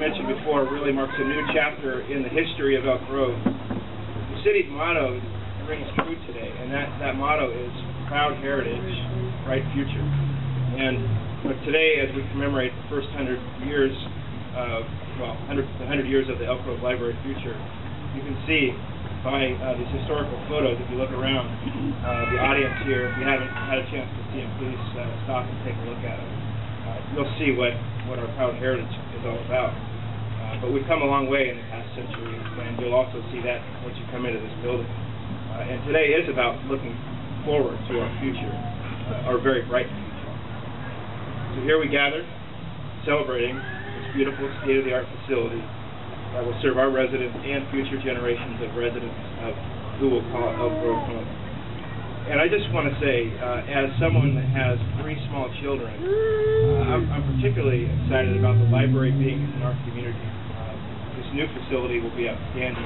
mentioned before, really marks a new chapter in the history of Elk Grove. The city's motto rings true today, and that motto is proud heritage, bright future. And today, as we commemorate the first 100 years the 100 years of the Elk Grove Library future, you can see by these historical photos, if you look around the audience here, if you haven't had a chance to see them, please stop and take a look at them. You'll see what our proud heritage is all about. But we've come a long way in the past century, and you'll also see that once you come into this building. And today is about looking forward to our future, our very bright future. So here we gather, celebrating this beautiful state-of-the-art facility that will serve our residents and future generations of residents of who will call Elk Grove home. And I just want to say, as someone that has 3 small children, I'm particularly excited about the library being in our community. This new facility will be outstanding.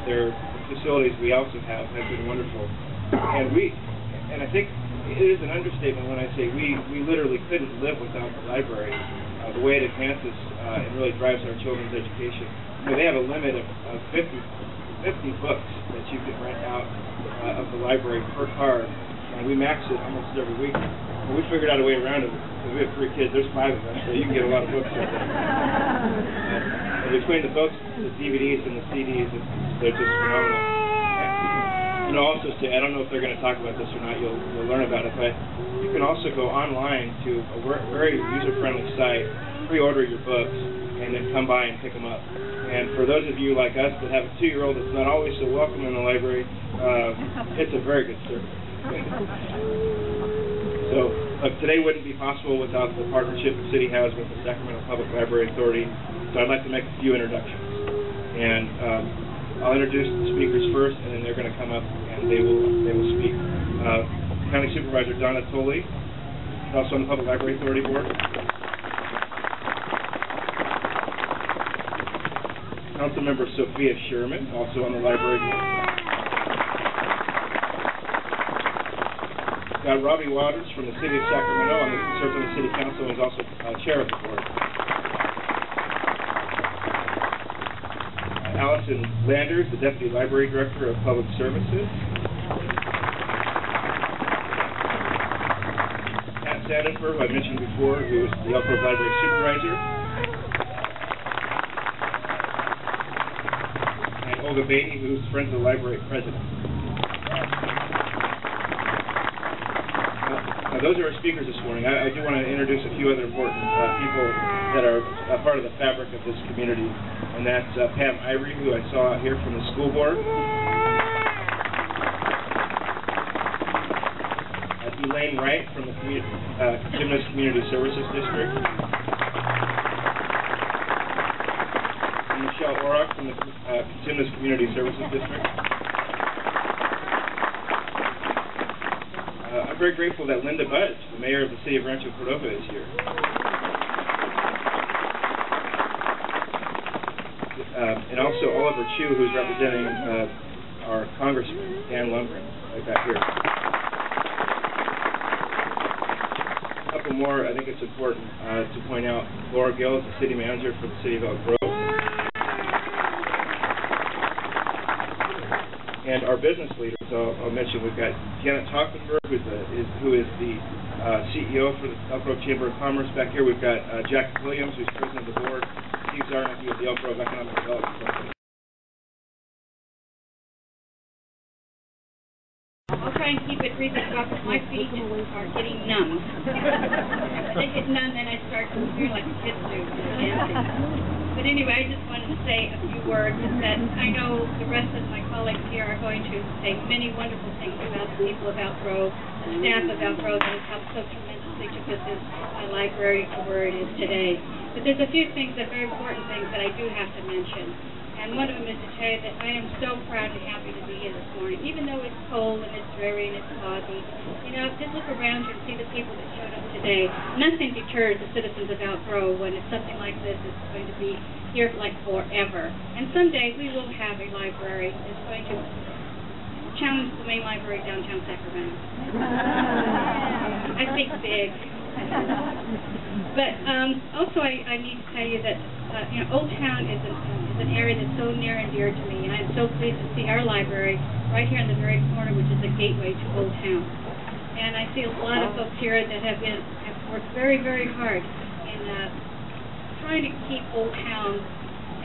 The facilities we also have been wonderful. And I think it is an understatement when I say we literally couldn't live without the library. The way it advances and really drives our children's education. They have a limit of 50 books that you can rent out of the library per card, and we max it almost every week. But we figured out a way around it. We have 3 kids, there's 5 of us, so you can get a lot of books out there. And between the books, the DVDs, and the CDs, they're just phenomenal. And I'll also say, I don't know if they're going to talk about this or not, you'll learn about it, but you can also go online to a very user-friendly site, pre-order your books, and then come by and pick them up. And for those of you like us that have a 2-year-old that's not always so welcome in the library, it's a very good service. So today wouldn't be possible without the partnership the city has with the Sacramento Public Library Authority. So I'd like to make a few introductions. And I'll introduce the speakers first, and then they're going to come up and they will speak. County Supervisor Donna Tolley, also on the Public Library Authority Board. Councilmember Sophia Sherman, also on the Library Board. Got Robbie Waters from the City of Sacramento, serves on the City Council, and is also chair of the board. Allison Landers, the Deputy Library Director of Public Services. Pat Sandifer, who I mentioned before, who is the Elk Grove Library Supervisor. Olga Beatty, who's Friends of the Library President. Those are our speakers this morning. I do want to introduce a few other important people that are a part of the fabric of this community, and that's Pam Irie, who I saw out here from the school board. Elaine Wright from the Gymnast Community Services District. Michelle Orrock from the Gymnast Community Services District. I'm very grateful that Linda Budge, the mayor of the city of Rancho Cordova, is here. And also Oliver Chu, who's representing our Congressman, Dan Lundgren, right back here. A couple more, I think it's important to point out. Laura Gill is the city manager for the city of Elk Grove. And our business leaders, I'll mention, we've got Janet Hoffenberg, who is the CEO for the Elk Grove Chamber of Commerce. Back here we've got Jack Williams, who's president of the board, Steve Zarnock, who is the Elk Grove Economic Development Company. I'll try and keep it brief because my feet are getting numb. If they get numb, then I start feeling like a kid do. But anyway, I just wanted to say a few words that I know the rest of my colleagues here are going to say many wonderful things about the people of Elk Grove, the staff of Elk Grove that has helped so tremendously to put this library where it is today. But there's a few things, that very important things that I do have to mention. And one of them is to tell you that I am so proud and happy to be here this morning, even though it's cold and it's dreary and it's foggy. You know, just look around you and see the people that showed up today. Nothing deters the citizens of Elk Grove when it's something like this is going to be here like forever. And someday we will have a library that's going to challenge the main library downtown Sacramento. I think big. But also I need to tell you that Old Town is an area that's so near and dear to me, and I'm so pleased to see our library right here in the very corner, which is a gateway to Old Town. And I see a lot of folks here that have worked very, very hard in trying to keep Old Town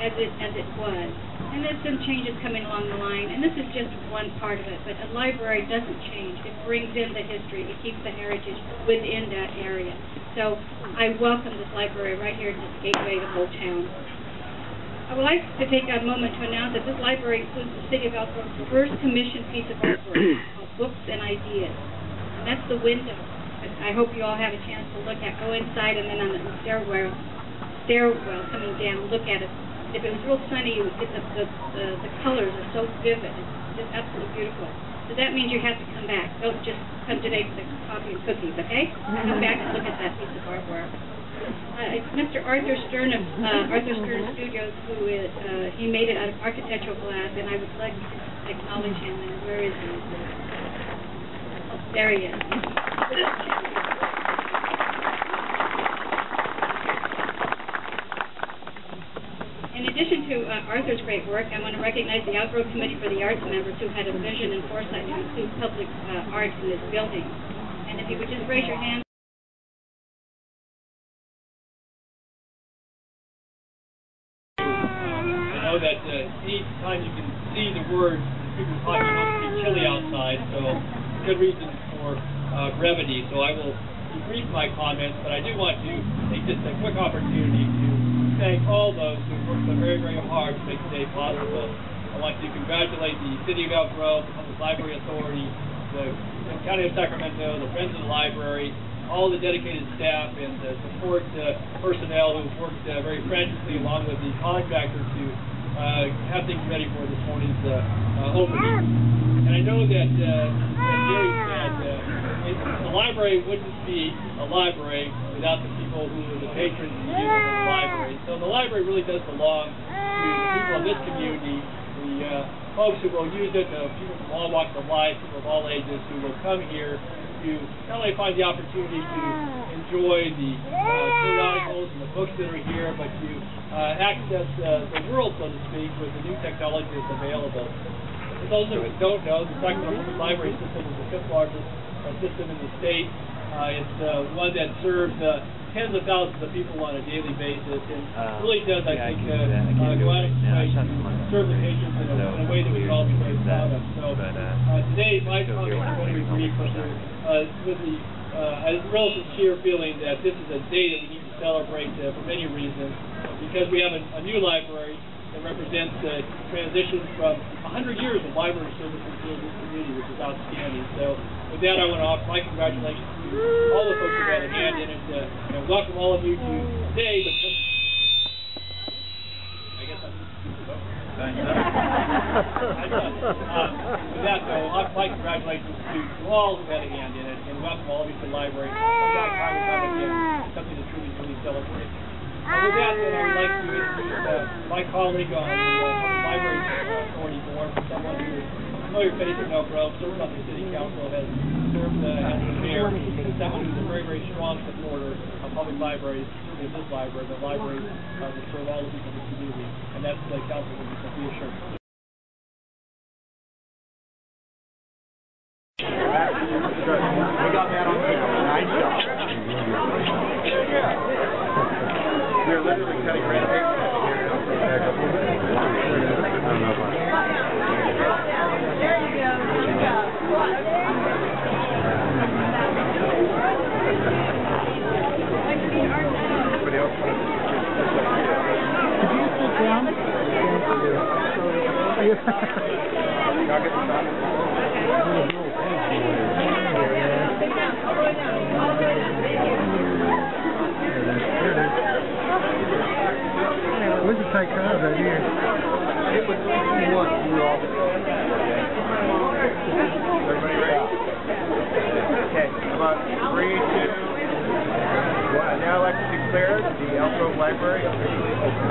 as it was. And there's some changes coming along the line, and this is just one part of it, but a library doesn't change. It brings in the history. It keeps the heritage within that area. So I welcome this library right here at this gateway to Old Town. I would like to take a moment to announce that this library includes the City of Elk Grove's first commissioned piece of artwork called Books and Ideas. And that's the window. I hope you all have a chance to look at. Go inside and then on the stairwell coming down, look at it. If it was real sunny, you would get the colors are so vivid. It's just absolutely beautiful. So that means you have to come back. Don't just come today for the coffee and cookies, okay? Come back and look at that piece of artwork. It's Mr. Arthur Stern of Arthur Stern Studios, who he made it out of architectural glass, and I would like to acknowledge him. And where is he? There he is. In addition to Arthur's great work, I want to recognize the Outgrove Committee for the Arts members who had a vision and foresight to include public art in this building. And if you would just raise your hand. I know that each time you can see the words, people talking, it must be chilly outside, so good reason for brevity. So I will brief my comments, but I do want to take just a quick opportunity to thank all those who worked so very, very hard to make today possible. I want to congratulate the City of Elk Grove, the Public Library Authority, the County of Sacramento, the Friends of the Library, all the dedicated staff and the support personnel who've worked very frantically along with the contractor to have things ready for this morning's opening. And I know that, as Gary said, the library wouldn't be a library without the people who are the patrons and users of the library. So the library really does belong to the people of this community, the folks who will use it, people from all walks of life, people of all ages who will come here to not only find the opportunity to enjoy the periodicals and the books that are here, but to access the world, so to speak, with the new technology that's available. For those who don't know, the Sacramento Public Library System is the fifth largest system in the state. It's one that serves tens of thousands of people on a daily basis, and really does, I think, go out of its way to serve the patients in a way that we can all be very proud of. So today, my comments are going to be brief, but with the real sincere feeling that this is a day that we need to celebrate for many reasons, because we have a new library that represents the transition from 100 years of library services to this community, which is outstanding. So with that, I want to offer my congratulations to all the folks who had a hand in it, and welcome all of you to today. I guess I'm with that, though, my congratulations to all who had a hand in it, and welcome all of you to the library. Something to truly celebrate. With that, then, I would like to introduce my colleague on the Library Authority Board, someone who is familiar face in Elk Grove, served on the City Council, has served as the mayor, and someone who's a very, very strong supporter of public libraries, certainly this library, but libraries that serve all the people in the community, and that's the Councilwoman Sophia Sherman. We got that on the night shot. We're literally cutting red tape. There you go. Everybody else wanted to Could you sit down? y'all get the shot? We can take cars right here. It was 61 through all the Everybody ready? Okay, about 3, 2, 1. Now I'd like to declare the Elk Grove Library officially open.